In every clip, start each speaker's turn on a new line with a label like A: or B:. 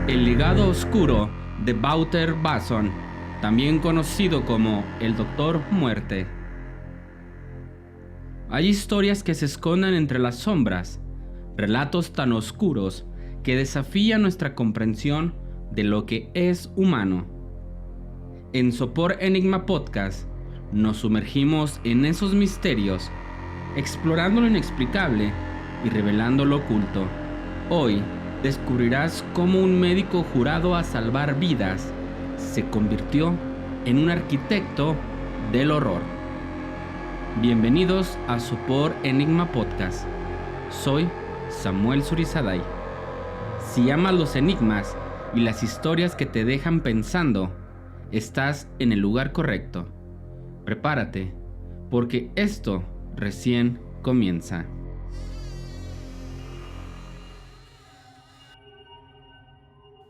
A: El legado oscuro de Wouter Basson, también conocido como el Doctor Muerte. Hay historias que se esconden entre las sombras, relatos tan oscuros que desafían nuestra comprensión de lo que es humano. En Sopor Enigma Podcast nos sumergimos en esos misterios, explorando lo inexplicable y revelando lo oculto. Hoy descubrirás cómo un médico jurado a salvar vidas se convirtió en un arquitecto del horror. Bienvenidos a Sopor Enigma Podcast. Soy Samuel Surizaday. Si amas los enigmas y las historias que te dejan pensando, estás en el lugar correcto. Prepárate, porque esto recién comienza.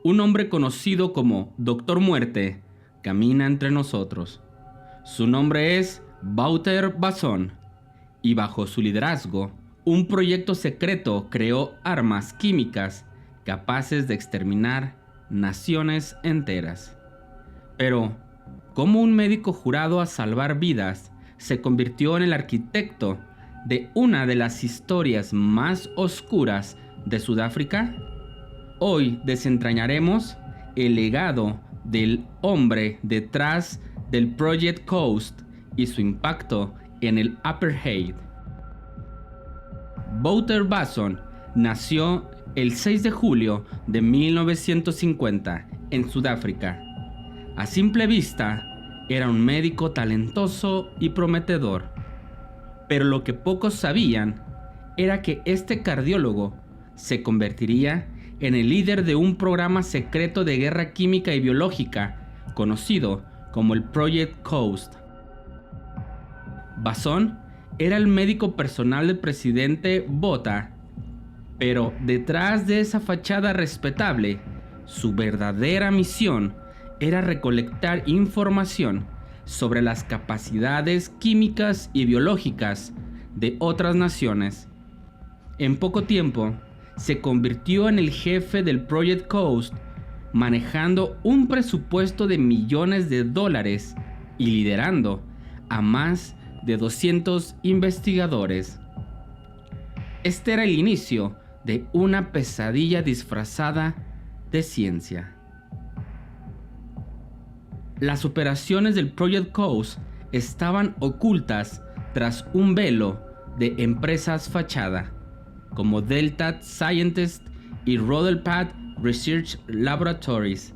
A: Un hombre conocido como Doctor Muerte camina entre nosotros. Su nombre es Wouter Basson, y bajo su liderazgo, un proyecto secreto creó armas químicas capaces de exterminar naciones enteras. Pero, ¿cómo un médico jurado a salvar vidas se convirtió en el arquitecto de una de las historias más oscuras de Sudáfrica? Hoy desentrañaremos el legado del hombre detrás del Project Coast y su impacto en el Apartheid. Wouter Basson nació el 6 de julio de 1950 en Sudáfrica. A simple vista, era un médico talentoso y prometedor. Pero lo que pocos sabían era que este cardiólogo se convertiría en el líder de un programa secreto de guerra química y biológica conocido como el Project Coast. Basson era el médico personal del presidente Botha, pero detrás de esa fachada respetable, su verdadera misión era recolectar información sobre las capacidades químicas y biológicas de otras naciones. En poco tiempo, se convirtió en el jefe del Project Coast, manejando un presupuesto de millones de dólares y liderando a más de 200 investigadores. Este era el inicio de una pesadilla disfrazada de ciencia. Las operaciones del Project Coast estaban ocultas tras un velo de empresas fachada, como Delta Scientists y Rodelpad Research Laboratories.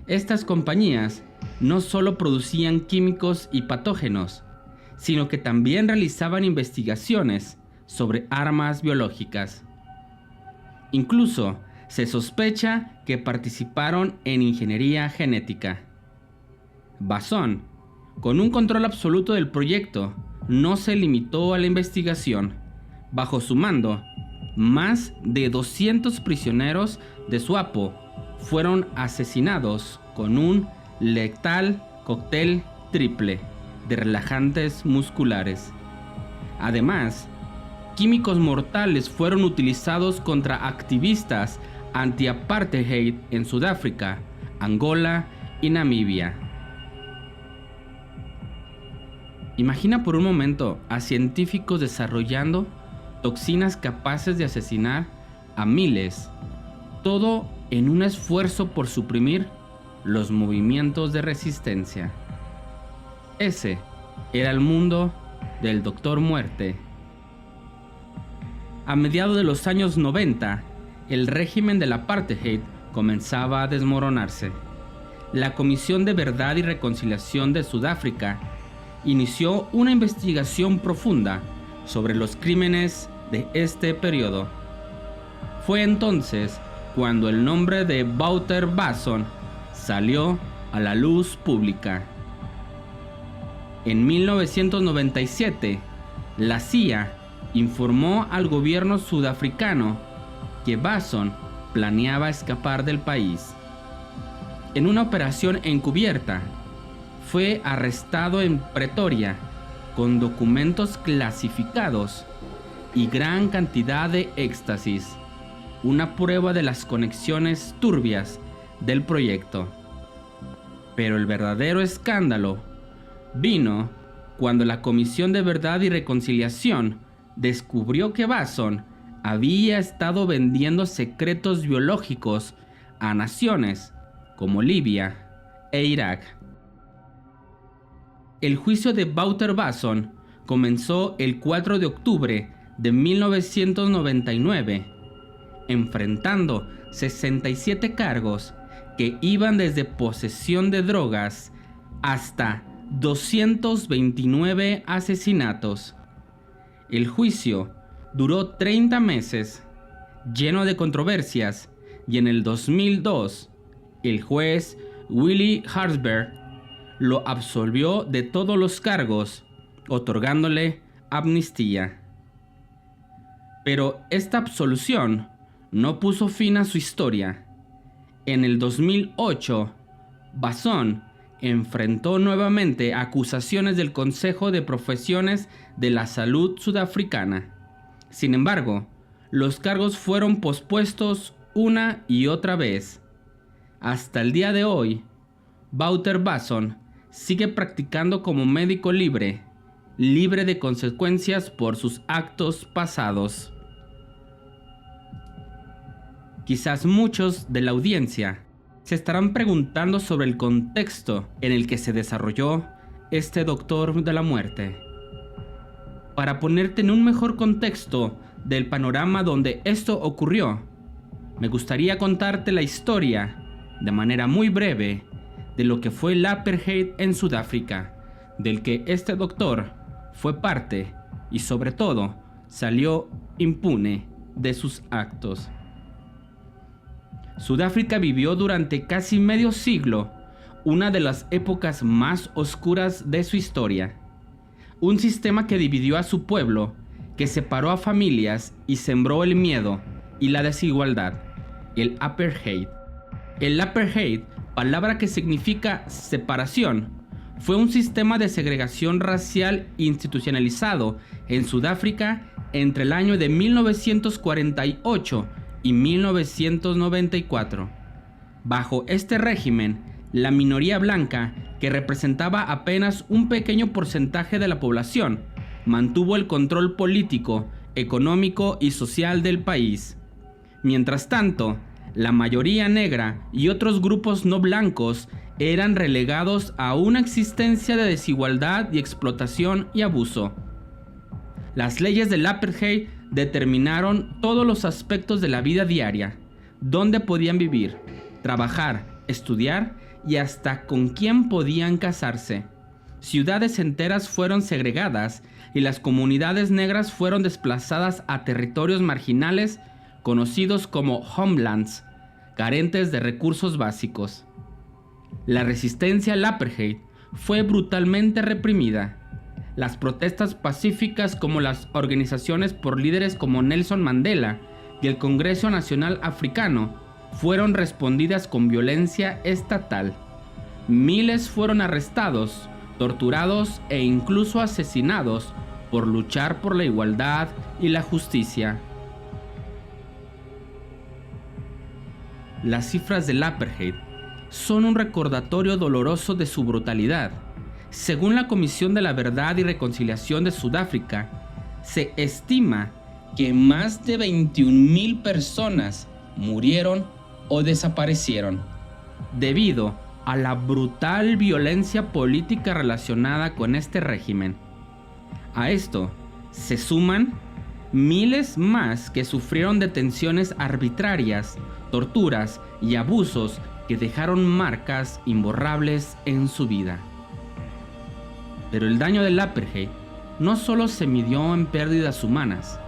A: Estas compañías no solo producían químicos y patógenos, sino que también realizaban investigaciones sobre armas biológicas. Incluso se sospecha que participaron en ingeniería genética. Basson, con un control absoluto del proyecto, no se limitó a la investigación. Bajo su mando, más de 200 prisioneros de SWAPO fueron asesinados con un letal cóctel triple de relajantes musculares. Además, químicos mortales fueron utilizados contra activistas anti-apartheid en Sudáfrica, Angola y Namibia. Imagina por un momento a científicos desarrollando toxinas capaces de asesinar a miles, todo en un esfuerzo por suprimir los movimientos de resistencia. Ese era el mundo del Doctor Muerte. A mediados de los años 90, el régimen del apartheid comenzaba a desmoronarse. La Comisión de Verdad y Reconciliación de Sudáfrica inició una investigación profunda sobre los crímenes de este periodo. Fue entonces cuando el nombre de Wouter Basson salió a la luz pública. En 1997, la CIA informó al gobierno sudafricano que Basson planeaba escapar del país. En una operación encubierta, fue arrestado en Pretoria con documentos clasificados y gran cantidad de éxtasis, una prueba de las conexiones turbias del proyecto. Pero el verdadero escándalo vino cuando la Comisión de Verdad y Reconciliación descubrió que Basson había estado vendiendo secretos biológicos a naciones como Libia e Irak. El juicio de Wouter Basson comenzó el 4 de octubre de 1999, enfrentando 67 cargos que iban desde posesión de drogas hasta 229 asesinatos. El juicio duró 30 meses, lleno de controversias, y en el 2002, el juez Willy Harsberg lo absolvió de todos los cargos, otorgándole amnistía. Pero esta absolución no puso fin a su historia. En el 2008, Basson enfrentó nuevamente acusaciones del Consejo de Profesiones de la Salud sudafricana. Sin embargo, los cargos fueron pospuestos una y otra vez. Hasta el día de hoy, Wouter Basson sigue practicando como médico libre de consecuencias por sus actos pasados. Quizás muchos de la audiencia se estarán preguntando sobre el contexto en el que se desarrolló este Doctor de la Muerte. Para ponerte en un mejor contexto del panorama donde esto ocurrió, me gustaría contarte la historia, de manera muy breve, de lo que fue el apartheid en Sudáfrica, del que este doctor fue parte y sobre todo salió impune de sus actos. Sudáfrica vivió durante casi medio siglo una de las épocas más oscuras de su historia. Un sistema que dividió a su pueblo, que separó a familias y sembró el miedo y la desigualdad, el apartheid. El apartheid, palabra que significa separación, fue un sistema de segregación racial institucionalizado en Sudáfrica entre el año de 1948 y 1994. Bajo este régimen, la minoría blanca, que representaba apenas un pequeño porcentaje de la población, mantuvo el control político, económico y social del país. Mientras tanto, la mayoría negra y otros grupos no blancos eran relegados a una existencia de desigualdad y explotación y abuso. Las leyes del apartheid determinaron todos los aspectos de la vida diaria, dónde podían vivir, trabajar, estudiar y hasta con quién podían casarse. Ciudades enteras fueron segregadas y las comunidades negras fueron desplazadas a territorios marginales conocidos como homelands, carentes de recursos básicos. La resistencia al apartheid fue brutalmente reprimida. Las protestas pacíficas, como las organizaciones por líderes como Nelson Mandela y el Congreso Nacional Africano, fueron respondidas con violencia estatal. Miles fueron arrestados, torturados e incluso asesinados por luchar por la igualdad y la justicia. Las cifras del apartheid son un recordatorio doloroso de su brutalidad. Según la Comisión de la Verdad y Reconciliación de Sudáfrica, se estima que más de 21,000 personas murieron o desaparecieron debido a la brutal violencia política relacionada con este régimen. A esto se suman miles más que sufrieron detenciones arbitrarias, torturas y abusos que dejaron marcas imborrables en su vida. Pero el daño del apartheid no solo se midió en pérdidas humanas.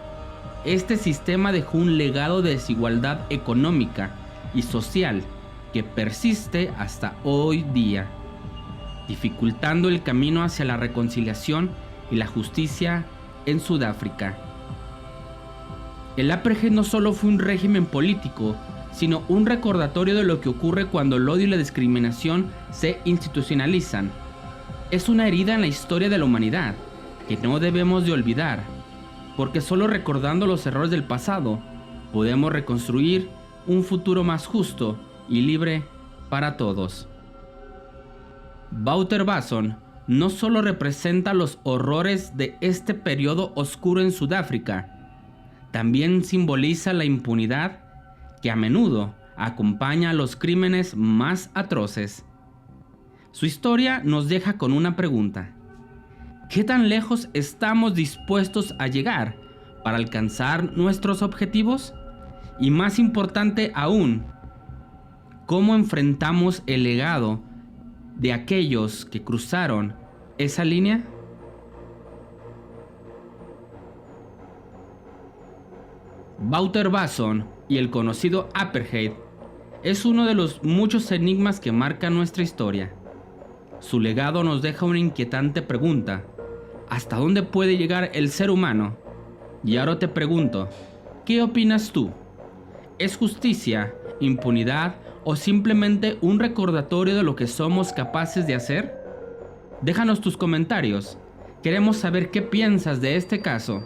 A: Este sistema dejó un legado de desigualdad económica y social que persiste hasta hoy día, dificultando el camino hacia la reconciliación y la justicia en Sudáfrica. El apartheid no solo fue un régimen político, sino un recordatorio de lo que ocurre cuando el odio y la discriminación se institucionalizan. Es una herida en la historia de la humanidad, que no debemos de olvidar, porque solo recordando los errores del pasado podemos reconstruir un futuro más justo y libre para todos. Wouter Basson no solo representa los horrores de este periodo oscuro en Sudáfrica, también simboliza la impunidad que a menudo acompaña a los crímenes más atroces. Su historia nos deja con una pregunta: ¿qué tan lejos estamos dispuestos a llegar para alcanzar nuestros objetivos? Y más importante aún, ¿cómo enfrentamos el legado de aquellos que cruzaron esa línea? Wouter Basson y el conocido Apartheid es uno de los muchos enigmas que marcan nuestra historia. Su legado nos deja una inquietante pregunta: ¿hasta dónde puede llegar el ser humano? Y ahora te pregunto, ¿qué opinas tú? ¿Es justicia, impunidad o simplemente un recordatorio de lo que somos capaces de hacer? Déjanos tus comentarios. Queremos saber qué piensas de este caso.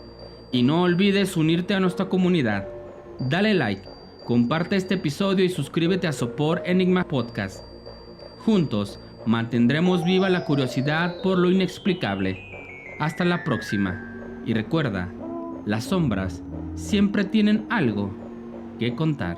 A: Y no olvides unirte a nuestra comunidad. Dale like, comparte este episodio y suscríbete a Sopor Enigma Podcast. Juntos mantendremos viva la curiosidad por lo inexplicable. Hasta la próxima. Y recuerda, las sombras siempre tienen algo que contar.